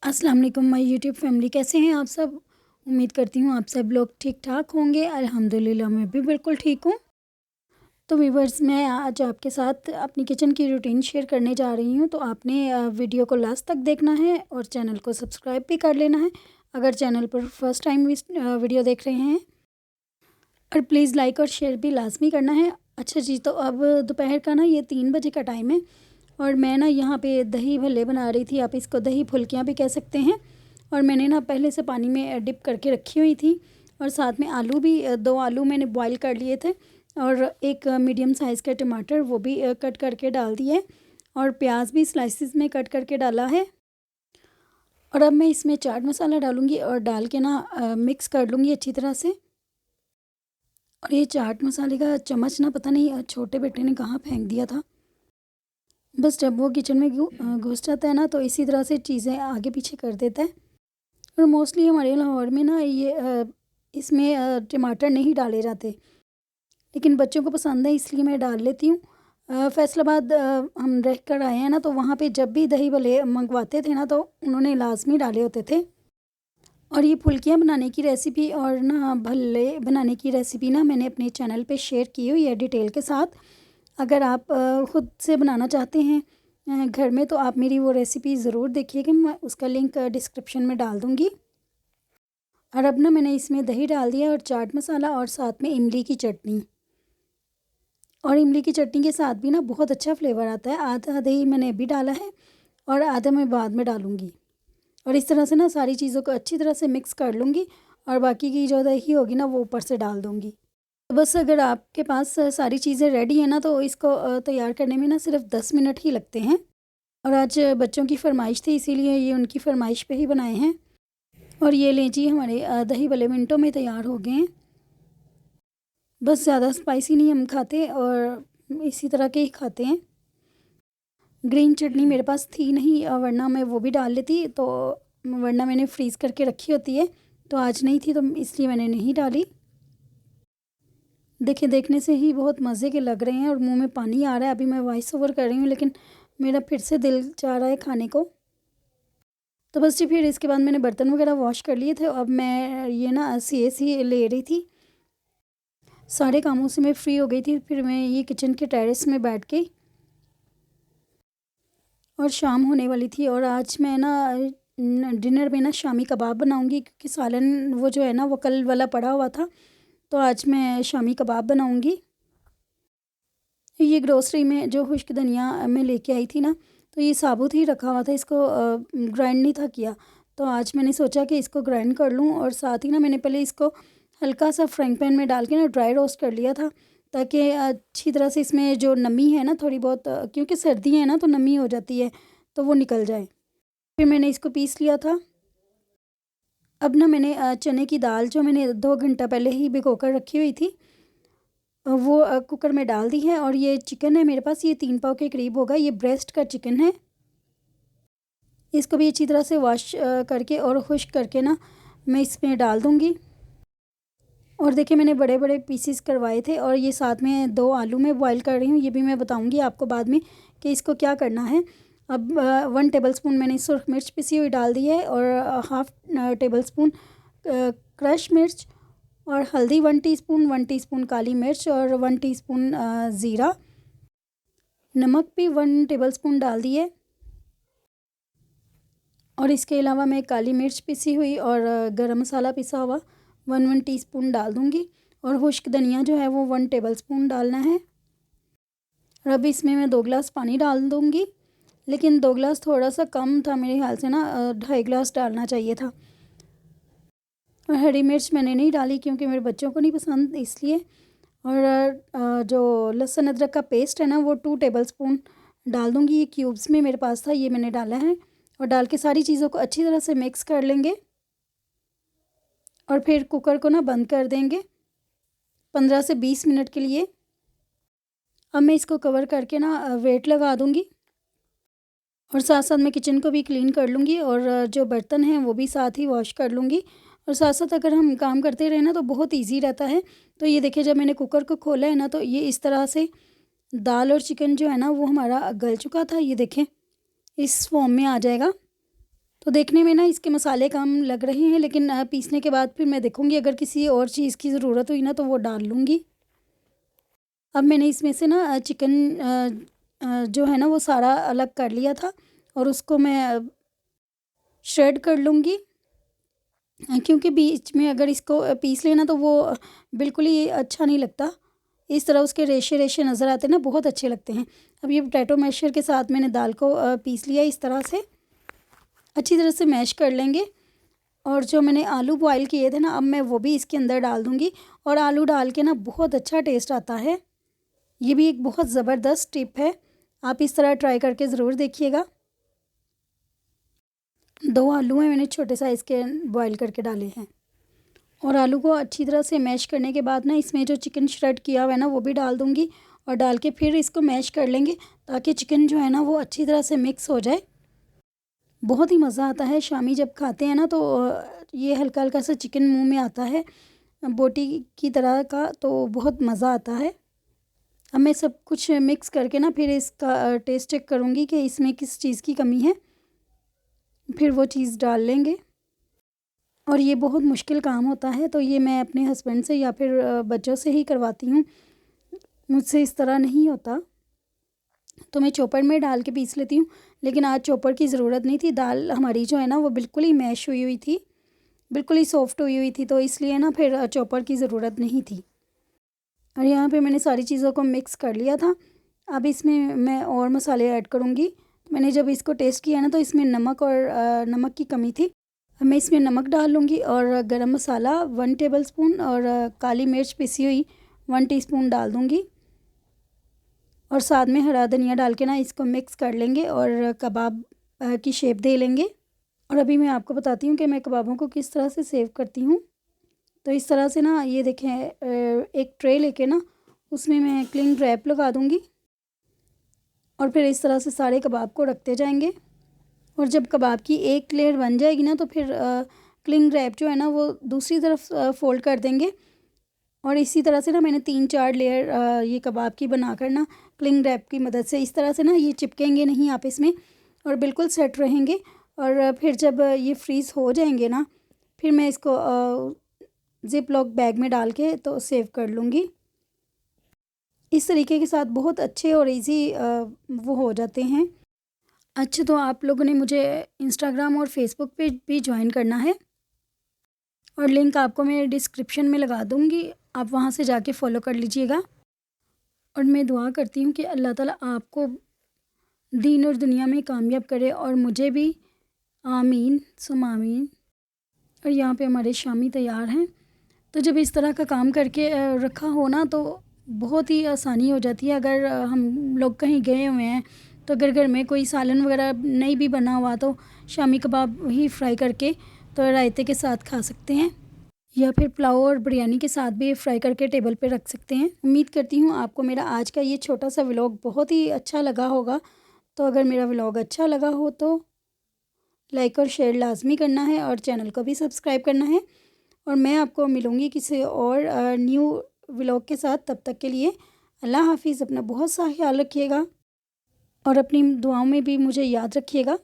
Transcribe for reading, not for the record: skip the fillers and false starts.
अस्सलाम वालेकुम my YouTube family, कैसे हैं आप सब। उम्मीद करती हूँ आप सब लोग ठीक ठाक होंगे। अल्हम्दुलिल्लाह मैं भी बिल्कुल ठीक हूँ। तो व्यूवर्स, मैं आज आपके साथ अपनी किचन की रूटीन शेयर करने जा रही हूँ। तो आपने वीडियो को लास्ट तक देखना है और चैनल को सब्सक्राइब भी कर लेना है अगर चैनल पर फर्स्ट टाइम वीडियो देख रहे हैं। और प्लीज़ लाइक और शेयर भी लाजमी करना है। अच्छा जी, तो अब दोपहर का ना ये 3 बजे का टाइम है और मैं ना यहाँ पे दही भल्ले बना रही थी। आप इसको दही फुल्कियाँ भी कह सकते हैं। और मैंने ना पहले से पानी में डिप करके रखी हुई थी और साथ में आलू भी 2 आलू मैंने बॉईल कर लिए थे और एक मीडियम साइज़ का टमाटर वो भी कट करके डाल दिए और प्याज भी स्लाइसिस में कट करके डाला है। और अब मैं इसमें चाट मसाला डालूँगी और डाल के ना मिक्स कर लूँगी अच्छी तरह से। और ये चाट मसाले का चम्मच ना पता नहीं छोटे बेटे ने कहाँ फेंक दिया था। बस जब वो किचन में घुस जाता है ना तो इसी तरह से चीज़ें आगे पीछे कर देता है। और मोस्टली हमारे लाहौर में ना ये इसमें टमाटर नहीं डाले जाते, लेकिन बच्चों को पसंद है इसलिए मैं डाल लेती हूँ। फैसलाबाद हम रह कर आए हैं ना, तो वहाँ पे जब भी दही भल्ले मंगवाते थे ना तो उन्होंने लाजमी डाले होते थे। और ये फुल्कियाँ बनाने की रेसिपी और ना भल्ले बनाने की रेसिपी ना मैंने अपने चैनल पे शेयर की हुई है डिटेल के साथ। अगर आप ख़ुद से बनाना चाहते हैं घर में तो आप मेरी वो रेसिपी ज़रूर देखिएगा। मैं उसका लिंक डिस्क्रिप्शन में डाल दूँगी। और अब ना मैंने इसमें दही डाल दिया और चाट मसाला और साथ में इमली की चटनी। और इमली की चटनी के साथ भी ना बहुत अच्छा फ्लेवर आता है। आधा दही मैंने अभी डाला है और आधा मैं बाद में डालूँगी। और इस तरह से ना सारी चीज़ों को अच्छी तरह से मिक्स कर लूँगी और बाकी की जो दही होगी ना वो ऊपर से डाल दूँगी। तो बस अगर आपके पास सारी चीज़ें रेडी हैं ना तो इसको तैयार करने में ना सिर्फ 10 मिनट ही लगते हैं। और आज बच्चों की फरमाइश थी इसीलिए ये उनकी फरमाइश पे ही बनाए हैं। और ये लें जी, हमारे दही भल्ले मिनटों में तैयार हो गए हैं। बस ज़्यादा स्पाइसी नहीं हम खाते और इसी तरह के ही खाते हैं। ग्रीन चटनी मेरे पास थी नहीं वरना मैं वो भी डाल लेती, तो वरना मैंने फ्रीज़ करके रखी होती है, तो आज नहीं थी तो इसलिए मैंने नहीं डाली। देखिए, देखने से ही बहुत मज़े के लग रहे हैं और मुंह में पानी आ रहा है। अभी मैं वॉइस ओवर कर रही हूँ लेकिन मेरा फिर से दिल चाह रहा है खाने को। तो बस जी, फिर इसके बाद मैंने बर्तन वगैरह वॉश कर लिए थे। अब मैं ये ना सी ले रही थी। सारे कामों से मैं फ्री हो गई थी। फिर मैं ये किचन के टेरेस में बैठ गई और शाम होने वाली थी। और आज मैं ना डिनर में ना शामी कबाब बनाऊंगी, क्योंकि सालन वो जो है ना वो कल वाला पड़ा हुआ था, तो आज मैं शामी कबाब बनाऊंगी। ये ग्रोसरी में जो खुश्क धनिया मैं लेके आई थी ना, तो ये साबुत ही रखा हुआ था, इसको ग्राइंड नहीं था किया। तो आज मैंने सोचा कि इसको ग्राइंड कर लूँ और साथ ही ना मैंने पहले इसको हल्का सा फ्राइंग पैन में डाल के ना ड्राई रोस्ट कर लिया था, ताकि अच्छी तरह से इसमें जो नमी है ना थोड़ी बहुत, क्योंकि सर्दी है ना तो नमी हो जाती है, तो वो निकल जाए। फिर मैंने इसको पीस लिया था। अब ना मैंने चने की दाल जो मैंने 2 घंटा पहले ही भिगो कर रखी हुई थी वो कुकर में डाल दी है। और ये चिकन है मेरे पास, ये 3 पाव के करीब होगा। ये ब्रेस्ट का चिकन है। इसको भी अच्छी तरह से वॉश करके और खुश्क करके ना मैं इसमें डाल दूँगी। और देखिए, मैंने बड़े बड़े पीसीस करवाए थे और ये साथ में 2 आलू मैं बॉईल कर रही हूँ। ये भी मैं बताऊँगी आपको बाद में कि इसको क्या करना है। अब 1 टेबलस्पून मैंने सुरख मिर्च पिसी हुई डाल दी है और हाफ़ टेबलस्पून क्रश मिर्च और हल्दी 1 टीस्पून काली मिर्च और 1 टीस्पून ज़ीरा। नमक भी 1 टेबलस्पून डाल दिए। और इसके अलावा मैं काली मिर्च पिसी हुई और गरम मसाला पिसा हुआ 1 टीस्पून डाल दूँगी। और खुश्क धनिया जो है वो 1 टेबलस्पून डालना है। और अब इसमें मैं 2 गिलास पानी डाल दूँगी, लेकिन 2 गिलास थोड़ा सा कम था मेरे ख्याल से ना, 2.5 गिलास डालना चाहिए था। और हरी मिर्च मैंने नहीं डाली क्योंकि मेरे बच्चों को नहीं पसंद, इसलिए। और जो लहसुन अदरक का पेस्ट है ना वो 2 टेबलस्पून डाल दूँगी। ये क्यूब्स में मेरे पास था, ये मैंने डाला है। और डाल के सारी चीज़ों को अच्छी तरह से मिक्स कर लेंगे और फिर कुकर को ना बंद कर देंगे 15 से 20 मिनट के लिए। अब मैं इसको कवर करके ना वेट लगा दूँगी और साथ साथ मैं किचन को भी क्लीन कर लूँगी और जो बर्तन हैं वो भी साथ ही वॉश कर लूँगी। और साथ साथ अगर हम काम करते रहें ना तो बहुत ईजी रहता है। तो ये देखिए, जब मैंने कुकर को खोला है ना तो ये इस तरह से दाल और चिकन जो है ना वो हमारा गल चुका था। ये देखें, इस फॉर्म में आ जाएगा। तो देखने में ना इसके मसाले कम लग रहे हैं, लेकिन पीसने के बाद फिर मैं देखूँगी अगर किसी और चीज़ की ज़रूरत हुई ना तो वो डाल लूँगी। अब मैंने इसमें से ना चिकन जो है ना वो सारा अलग कर लिया था और उसको मैं श्रेड कर लूँगी। क्योंकि बीच में अगर इसको पीस लेना तो वो बिल्कुल ही अच्छा नहीं लगता। इस तरह उसके रेशे-रेशे नज़र आते हैं ना, बहुत अच्छे लगते हैं। अब ये पोटैटो मैशर के साथ मैंने दाल को पीस लिया इस तरह से। अच्छी तरह से मैश कर लेंगे और जो मैंने आलू बॉयल किए थे ना, अब मैं वो भी इसके अंदर डाल दूँगी और आलू डाल के ना बहुत अच्छा टेस्ट आता है। ये भी एक बहुत ज़बरदस्त टिप है, आप इस तरह ट्राई करके ज़रूर देखिएगा। 2 आलू हैं मैंने छोटे साइज़ के बॉयल करके डाले हैं और आलू को अच्छी तरह से मैश करने के बाद ना इसमें जो चिकन श्रेड किया हुआ है ना वो भी डाल दूँगी और डाल के फिर इसको मैश कर लेंगे ताकि चिकन जो है ना वो अच्छी तरह से मिक्स हो जाए। बहुत ही मज़ा आता है शामी जब खाते हैं ना तो ये हल्का-हल्का सा चिकन मुँह में आता है बोटी की तरह का, तो बहुत मज़ा आता है। अब मैं सब कुछ मिक्स करके ना फिर इसका टेस्ट चेक करूँगी कि इसमें किस चीज़ की कमी है, फिर वो चीज़ डाल लेंगे। और ये बहुत मुश्किल काम होता है, तो ये मैं अपने हस्बैंड से या फिर बच्चों से ही करवाती हूँ, मुझसे इस तरह नहीं होता। तो मैं चॉपर में डाल के पीस लेती हूँ, लेकिन आज चॉपर की ज़रूरत नहीं थी। दाल हमारी जो है ना वो बिल्कुल ही मैश हुई हुई थी, बिल्कुल ही सॉफ्ट हुई हुई थी, तो इसलिए ना फिर चॉपर की ज़रूरत नहीं थी। और यहाँ पे मैंने सारी चीज़ों को मिक्स कर लिया था। अब इसमें मैं और मसाले ऐड करूँगी। मैंने जब इसको टेस्ट किया ना तो इसमें नमक और नमक की कमी थी। अब मैं इसमें नमक डाल लूँगी और गरम मसाला 1 टेबलस्पून और काली मिर्च पिसी हुई 1 टीस्पून डाल दूँगी और साथ में हरा धनिया डाल के ना इसको मिक्स कर लेंगे और कबाब की शेप दे लेंगे। और अभी मैं आपको बताती हूँ कि मैं कबाबों को किस तरह से सेव करती हूँ। तो इस तरह से ना ये देखें, एक ट्रे लेके ना उसमें मैं क्लिंग रैप लगा दूँगी और फिर इस तरह से सारे कबाब को रखते जाएंगे और जब कबाब की एक लेयर बन जाएगी ना तो फिर क्लिंग रैप जो है ना वो दूसरी तरफ फ़ोल्ड कर देंगे और इसी तरह से ना मैंने 3-4 लेयर ये कबाब की बनाकर ना क्लिंग रैप की मदद से इस तरह से ना ये चिपकेंगे नहीं आपस में और बिल्कुल सेट रहेंगे। और फिर जब ये फ्रीज़ हो जाएंगे ना फिर मैं इसको ज़िप लॉक बैग में डाल के तो सेव कर लूँगी। इस तरीके के साथ बहुत अच्छे और इजी वो हो जाते हैं। अच्छा, तो आप लोगों ने मुझे इंस्टाग्राम और फेसबुक पे भी ज्वाइन करना है और लिंक आपको मैं डिस्क्रिप्शन में लगा दूँगी, आप वहाँ से जाके फ़ॉलो कर लीजिएगा। और मैं दुआ करती हूँ कि अल्लाह ताला आपको दीन और दुनिया में कामयाब करे और मुझे भी। आमीन सुम आमीन। और यहाँ पे हमारे शामी तैयार हैं। तो जब इस तरह का काम करके रखा हो ना तो बहुत ही आसानी हो जाती है। अगर हम लोग कहीं गए हुए हैं तो अगर घर में कोई सालन वगैरह नहीं भी बना हुआ तो शामी कबाब ही फ्राई करके तो रायते के साथ खा सकते हैं या फिर पुलाव और बिरयानी के साथ भी फ्राई करके टेबल पे रख सकते हैं। उम्मीद करती हूँ आपको मेरा आज का ये छोटा सा व्लॉग बहुत ही अच्छा लगा होगा। तो अगर मेरा व्लॉग अच्छा लगा हो तो लाइक और शेयर लाजमी करना है और चैनल को भी सब्सक्राइब करना है। और मैं आपको मिलूँगी किसी और न्यू व्लॉग के साथ। तब तक के लिए अल्लाह हाफिज़। अपना बहुत सा ख्याल रखिएगा और अपनी दुआओं में भी मुझे याद रखिएगा।